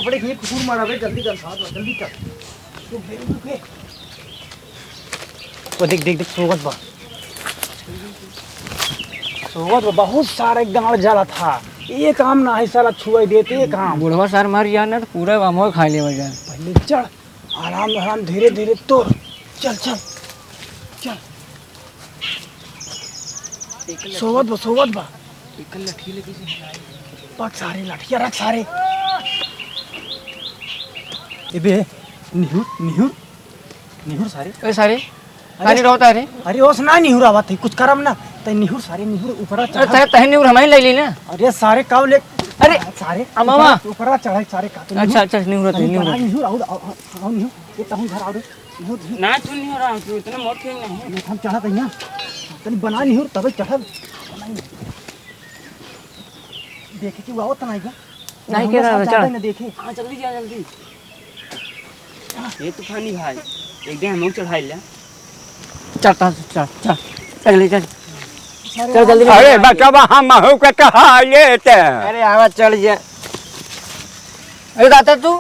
कपड़े की कुकुर मारा बे, जल्दी कर साथ में, जल्दी कर। वो देख देख देख सोगत बा बहुत सारा एकदम जाला था। ये काम ना है सारा छुआई देते ये काम। बुढ़वा सर मर जाना तो पूरा हम खा ले वजह। पहले चढ़, आराम आराम धीरे धीरे तोड़। चल चल चल। सोवत बा एक लठी लगी से पक सारे लाठियां रख सारे। एबे निहुर सारे। ए सारे पानी रहता रे। अरे ओस ना निहुर आवत है कुछ करम ना त निहुर सारे निहुर ऊपर चढ़। अरे तहने निहुर हमारी ले ली ना। अरे सारे काव ले। अरे सारे मामा ऊपर चढ़ाई सारे का। अच्छा अच्छा निहुर निहुर आओ निहुर ये तहु घर आओ रे निहुर ना तू नहीं हो रहा तू इतना मोट क्यों नहीं हम चढ़ा कहिया तनी बना निहुर तबे चढ़ब। देखे कि आवत नहीं क्या नहीं के रहा चढ़ ना देखे। हां जल्दी जा जल्दी। ये तूफानी भाई एक दिन हम लोग चढ़ाई ले। चल चल चल जल्दी। अरे बचवा हम हो के कहा लेते। अरे आवाज चल जा। अरे दाता तू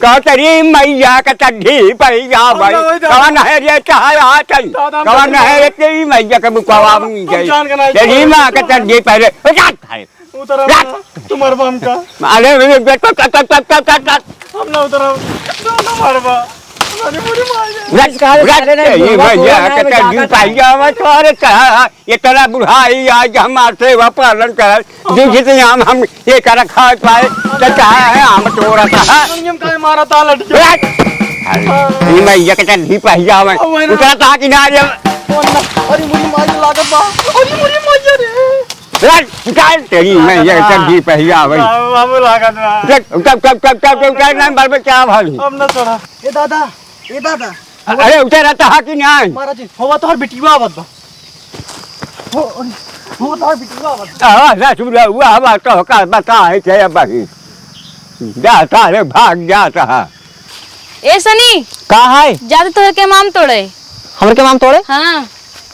कतरी मैया के तड्ढी पैया भाई कवन है रे कहा चल कवन है रे तेरी मैया के मुकवा में गई तेरी मां के तड्ढी पहले रात है उतर तुम्हार बम का। अरे बेटा कट हम ना उतर मरबा। अरे मुझे मार दे ये मैया के तड्ढी पैया में तोरे कहा ये तेरा बुढ़ाई आज हमार सेवा पालन कर जिस हम ये कर खा पाए तो चाहे है हम तोरा कहा नियम का मारा था लड़की। ये मैया के तड्ढी पैया में उतरा था किनारे। अरे मुझे मार लागत बा। अरे मुझे मार रे निकाल तेरी मैया के तड्ढी पैया भाई हम लागत बा। कब नाम बाल क्या भाई हम ना छोड़ा। ए दादा अरे उतरा था कि नहीं महाराज होवा तोहर बेटीवा आवत बा। हो तोहर बेटीवा आवत। रसगुल्ला हुआ हवा तो का बता है क्या भाई जाता रे भाग जाता है। ए सनी का है जाते तोहरे के माम तोड़े। हमरे के माम तोड़े। हाँ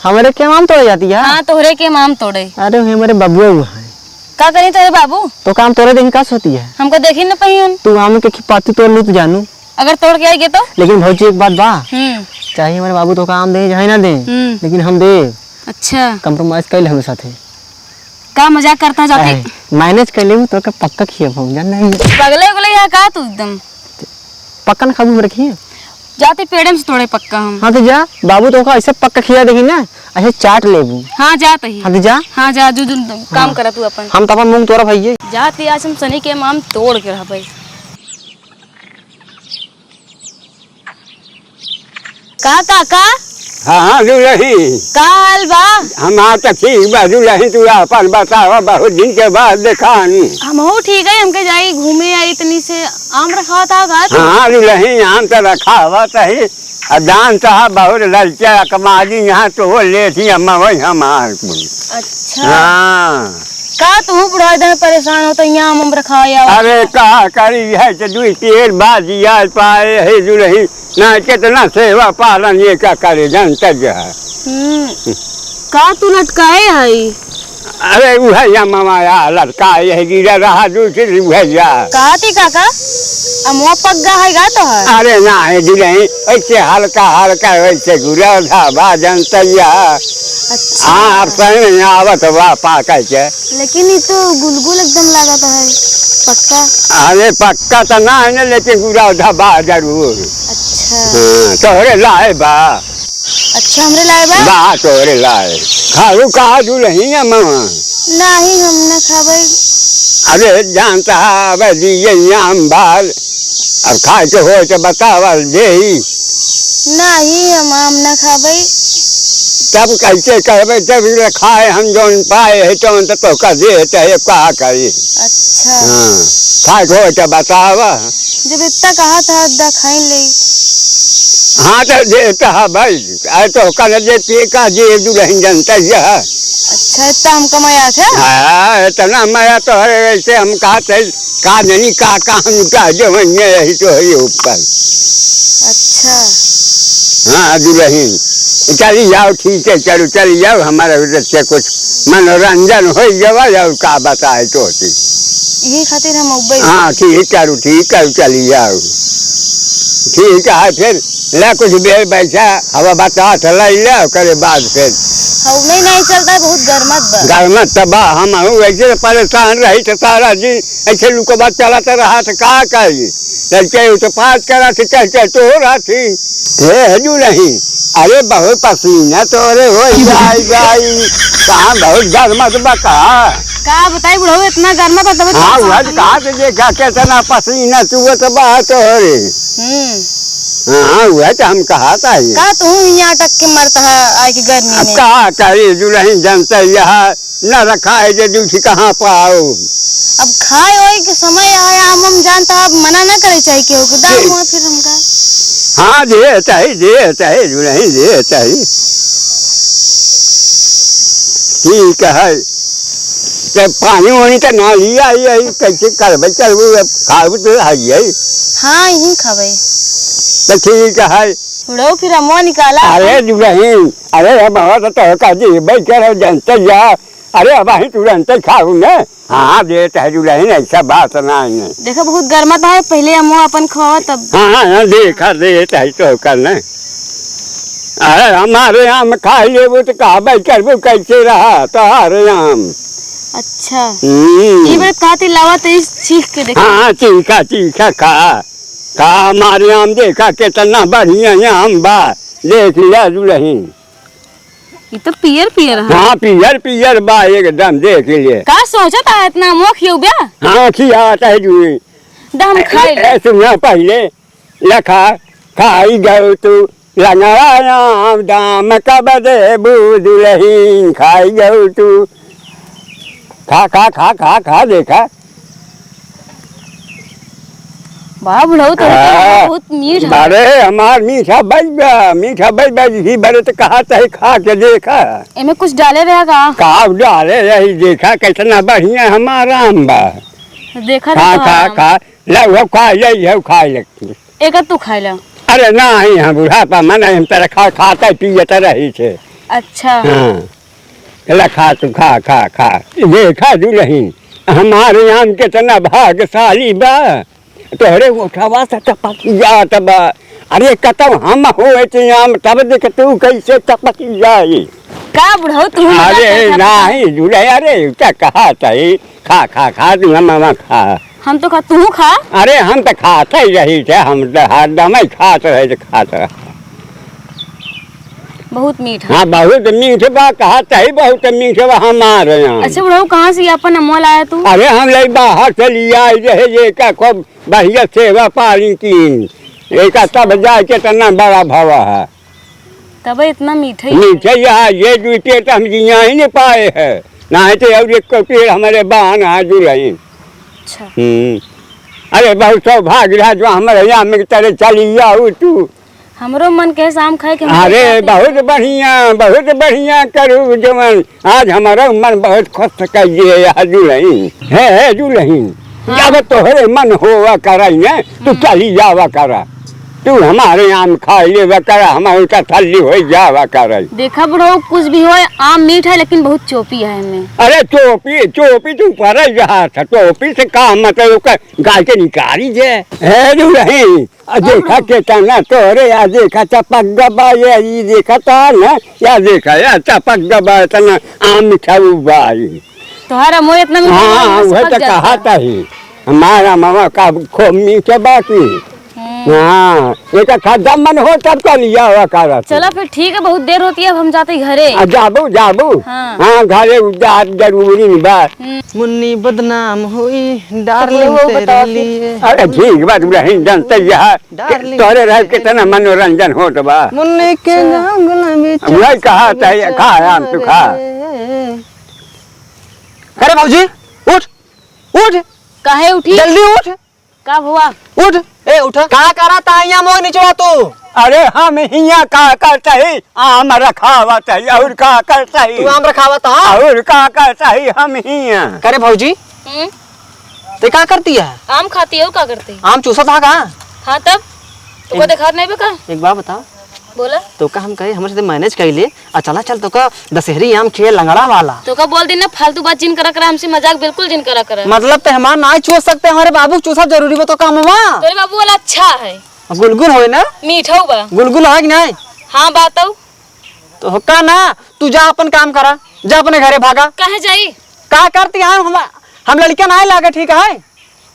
हमारे के माम तोड़े जाती है। हाँ तोहरे के माम तोड़े। अरे हमारे बबुआ हुआ है का करी तेरे बाबू तो काम तोड़े देखी का सोती है। हमको देखी न पहिन। तू आम के पाती तोड़ लू तो जानू अगर तोड़ के आएगे तो। लेकिन भौजी एक बात बा चाहे हमारे बाबू तो काम दे चाहे ना दे लेकिन हम दे। अच्छा कंप्रोमाइज कर ले हमें साथे। का मजाक करता है जाती मैनेज कर ले तो का पक्का खिया भाऊ जान नहीं पगले उगले यहाँ का तू एकदम पक्का ना खाबू रखिए जाते पेड़े में से तोड़े पक्का हम। हाँ तो जा बाबू तो ऐसे पक्का खिया देखी ना ऐसे चाट लेबू। हाँ जाते ही। हाँ तो जा हाँ जा जो काम करा तू अपन। हम तो अपन मुंह तोड़ा भैया जाते आज हम सनी के माम तोड़ के रहा भाई। का हाँ दुलही का हाल बा। हमार तो ठीक बा दुलही तू अपन बतावा बहुत दिन के बाद देखा हम हो ठीक है हमके जाई घूमे आई इतनी से आम रखा था घाट। हाँ दुलही आम तो रखा हुआ सही दान साहब बहुत ललचा कमाजी यहाँ तो ले थी अम्मा वही हमार। अच्छा हाँ का तू बुढ़ा इधर परेशान हो तो यहाँ आम रखा या। अरे का करी है तो दुई तीर बाजी आज पाए है दुलही ना कितना सेवा पालन ये का करे जनता जो है। का तू लटकाए है। अरे वह माया लड़का ये गिरा रहा दूसरी भैया कहती काका अमुआ पग्गा है गा तो है। अरे ना है दुलही ऐसे हल्का हल्का वैसे गुरा था बाजन तैया। अच्छा हाँ आप सही आवत बा पाका के लेकिन ये तो गुलगुल एकदम लगा तो है पक्का। अरे पक्का तो ना है ना लेकिन गुरा था बा जरूर। अच्छा हाँ तोहरे लाए बा। अच्छा हमरे लाए बा। बा तोहरे लाए खाऊ कहा दुलही मामा नहीं हम न खाबे। अरे जानता है ये आम बाल अब खाए के हो तो बतावल दे नहीं हम आम न खाबे। तब कैसे कहबे जब खाए हम जोन पाए है तो का दे चाहे का करी। अच्छा हाँ खाए को तो बतावा जब इतना कहा था अद्दा खाई ले। हाँ तो देता है भाई आए तो कर देती का जे दुल्हन जनता है। अच्छा इतना हम कमाया थे। हाँ इतना माया तो है ऐसे हम कहते का नहीं का हम का जो यही तो है ऊपर। अच्छा हाँ दुल्हन चली जाओ ठीक है चलो चली जाओ हमारे उधर से कुछ मनोरंजन हो जावा जाओ का बताए तो यही खातिर हम उबई। हाँ ठीक करू चली जाओ। ठीक है फिर ले कुछ देर बैठा हवा बतास ले लो करे बाद फिर हवा नहीं चलता है, बहुत गर्मत बा। गर्मत तबा हम वैसे परेशान रही तो सारा दिन ऐसे लुको बात चलाता रहा तो का कही लड़के तो पास करा थी कह तो हो रहा थी हे हजू नहीं। अरे बहुत पसीना तो अरे हो जाई कहाँ बहुत गर्मत बा का बताई बुढ़ऊ इतना गर्मत है तब। हाँ वह कहा से देखा कितना पसीना चुआ तो बात हो रे। हाँ वह तो हम कहा था का तू यहाँ अटक के मरता है आई की गर्मी में। अब कहा करे जो नहीं जानते यहाँ न रखा है जो दूसरी कहाँ पाओ। अब खाए होए के समय आया हम जानता अब मना ना करे चाहिए कि हो दाम हुआ फिर हमका। हाँ दे चाहिए जो नहीं दे चाहिए ठीक है। जब पानी वानी तो ना लिया यही कैसे कर चल खाऊ तो है। हाँ यही खावे तो ठीक है बुढ़ऊ फिर अमुआ निकाला। अरे जो नहीं अरे बहुत तो का जी बैठ कर जानते जा। अरे अब ही तुरंत खाऊ न। हाँ देता है जो नहीं ऐसा बात नहीं है। देखो बहुत गर्मत है पहले अमुआ अपन खावा तब। हाँ देखा देता है तो करना। अरे हमारे आम खा ले वो तो कहा बैठ कर वो कैसे रहा तुम्हारे आम। अच्छा ये बार कहती लावा तो इस चीख के देखो। हाँ चीखा खा हमारे आम देखा कितना बढ़िया आम बा देख लिया दुल्हन। ये तो पियर है। हाँ पियर बा एकदम देख लिए। का सोचा था इतना अमुआ खियो ब्या। हाँ खियाता है जुई दम खाए सुना पहले लखा खाई गौ तू लंगड़ा आम दाम कब दे दुल्हन खाई गौ तू खा देखा। वाह बुढ़ऊ तो बहुत मीठ है। अरे हमार मीठा बज ही बड़े तो कहा है खा के देखा। इनमें कुछ डाले रहेगा का डाले रही देखा कितना बढ़िया हमारा आम बा। देखा खा लो खा लगती एक तू खाई ला। अरे नहीं हम बुढ़ापा मन हम तेरा खाता पियता रही थे। अच्छा हाँ खा तू खा देखा दुल्हन हमारे आम कितना भाग्यशाली बा। तोहरे उठावा से टपक जात बा। अरे कतम हम हो आम तब देख तू कैसे टपक जाई। का बुढ़ऊ तू। अरे नहीं जुड़े अरे क्या कहा था खा तू मामा खा। हम तो खा तू खा। अरे हम तो खाते ही रही थे हम तो हरदम ही खाते रहे। बहुत मीठ। हाँ बहुत मीठ बा कहता ही बहुत मीठ बा हमारे यहाँ। अच्छा बुढ़ऊ कहाँ से अपन अमुआ लाया तू। अरे हम ले बाहर से लिया रहे का खूब बढ़िया सेवा पानी की एक तब जाए के तना बड़ा भवा है तब इतना मीठा मीठे यहाँ ये दू पेड़ तो हम जिया ही नहीं पाए है ना तो और एक पेड़ हमारे बहन है जुड़े। अच्छा अरे बहुत सौभाग्य रहा जो हमारे यहाँ में तरह चली जाऊ तू। हमरो मन के शाम खाए के। अरे बहुत बढ़िया करू जमन आज हमारा मन बहुत खुश कर जुलही है जुलही। जब तोहरे मन होवा करा न तू चली जावा करा तू हमारे आम खा लेवा करा हमारे का थली हो जावा करा। देखा बुढ़ऊ कुछ भी हो आम मीठ है लेकिन बहुत चोपी है इनमें। अरे चोपी तू पर रहा था चोपी से काम मतलब गाय के निकाली जे है जुलही। देखा के तना तोरे या देखा चपक गबा ये देखा था ना या देखा या चपक गबा तना आम मीठा बाई तुम्हारा मुँह इतना। हाँ वह तो कहा था ही हमारा मामा का खूब मीठा बाकी। हाँ एक खद्दा मन हो तब का लिया हुआ कारा। चलो फिर ठीक है बहुत देर होती है अब हम जाते घरे। जाबू हाँ घरे जरूरी बा। मुन्नी बदनाम हुई डार्लिंग तेरे लिए। अरे ठीक बात नहीं जानते यहाँ तोरे रह कितना मनोरंजन हो तो बा। मुन्नी के जंगल में वही कहा था खा आम तू खा। अरे भाऊजी उठ काहे उठी जल्दी उठ। का हुआ उठ ए उठ कहाँ करा था यहाँ मोह नीचे तू। अरे हम हिया का करता ही आम रखावा चाहिए और का करता ही तू आम रखावा था और का करता ही हम हिया। करे भाऊजी ते क्या करती है। आम खाती है क्या करती है। आम चूसा था कहाँ। हाँ तब तुमको देखा नहीं बेका। एक बार बता बोला तो का हम कहे हमरे से मैनेज कर ले आ चला चल तो का दशहरी आम खेल लंगड़ा वाला। तो का बोल दी ना फालतू बात जिन करा करा हमसे मजाक बिल्कुल जिन करा करा। मतलब तेहमान ना चूस सकते हमारे बाबू चूसा जरूरी बा तो काम हुआ। तेरे बाबू वाला अच्छा है, गुलगुल होए ना, मीठा बा। गुलगुल है कि नहीं? हाँ बताओ। तो हुक्का ना तू जा अपन काम करा, जा अपने घरे भागा। कहे जाई? का करती है हम लड़कियां ना लागे ठीक है।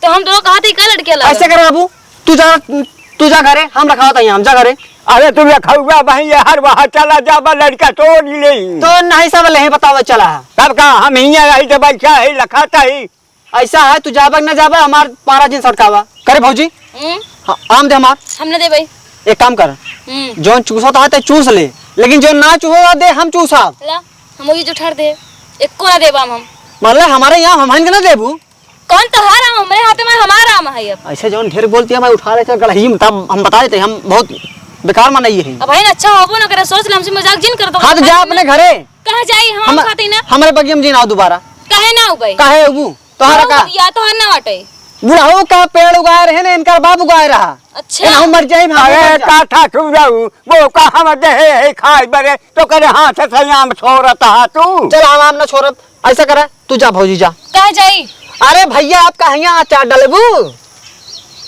तो हम दोनों कहा थे का लड़के ला। ऐसे कर बाबू तू जा घरे, हम रखा था हम जा घरे। अरे तुम रखा भाई ये हर वहाँ चला जा लड़का तोड़ ले तो नहीं सब ले बतावा चला तब का हम ही रही तो बैठा है लखाता ही। ऐसा है तू जाबा ना जाबा हमार पारा दिन सटकावा करे भौजी। हाँ, आम दे हमार हमने दे भाई। एक काम कर जो चूसा था तो चूस ले, लेकिन जो ना चूसा दे हम चूसा ला हम ये जो ठहर दे एक को ना देबा हम। मतलब हमारे यहाँ हम ना देबू कौन तो हार आम हमारे हाथ में हमारा आम है। अब ऐसे जो ढेर बोलती है मैं उठा लेते गड़ही में तब हम बता देते हम बहुत बेकार माना ये है। अब भाई अच्छा होबो ना करे सोच ले हमसे मजाक जिन कर दो। हाँ तो जा अपने घरे। कहे जाई हम खाती ना हमारे बगिया में जी ना दोबारा कहे ना हो भाई। काहे उबू तोहरा का या तो हर ना वाटे बुढ़ाऊ का पेड़ उगाए रहे ने इनका बाप उगाए रहा। अच्छा हम मर जाए अरे काठा छू जाऊ वो कहाँ दे है खाए बरे तो करे हाथ से आम छोड़ता है तू। चल हम ना छोड़ ऐसा करे तू जा भौजी जा। कहे जाई? अरे भैया आप कहा यहाँ अचार डलेबू?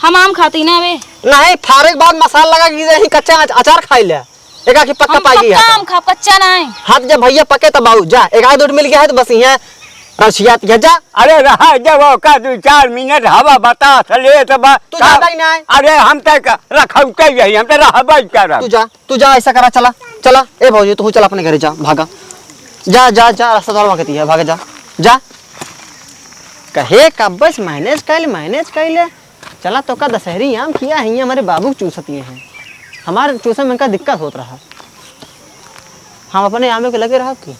हम आम खाती ना वे नहीं फारे के बाद मसाला लगा कि यही कच्चा अचार खाई ले एक आखी पक्का पाई है। आम खा कच्चा नहीं। हाथ जब भैया पके तब आऊ जा एक आध मिल गया है तो बस यहाँ रसियात जा। अरे रहा जब वो का 2-4 मिनट हवा बता ले तो तू जा भाई ना। अरे हम तक रखा यही हम तो रहा कर तू जा ऐसा करा चला चला ए भौजी तू चल अपने घरे जा भागा जा जा जा रास्ता दौड़ कहती है भागा जा जा कहे कब बस मैनेज कर ले चला तो का दशहरी आम किया है हमारे बाबू चूसती हैं हमारे चूसा में इनका दिक्कत होता रहा हम अपने आमे के लगे रहा की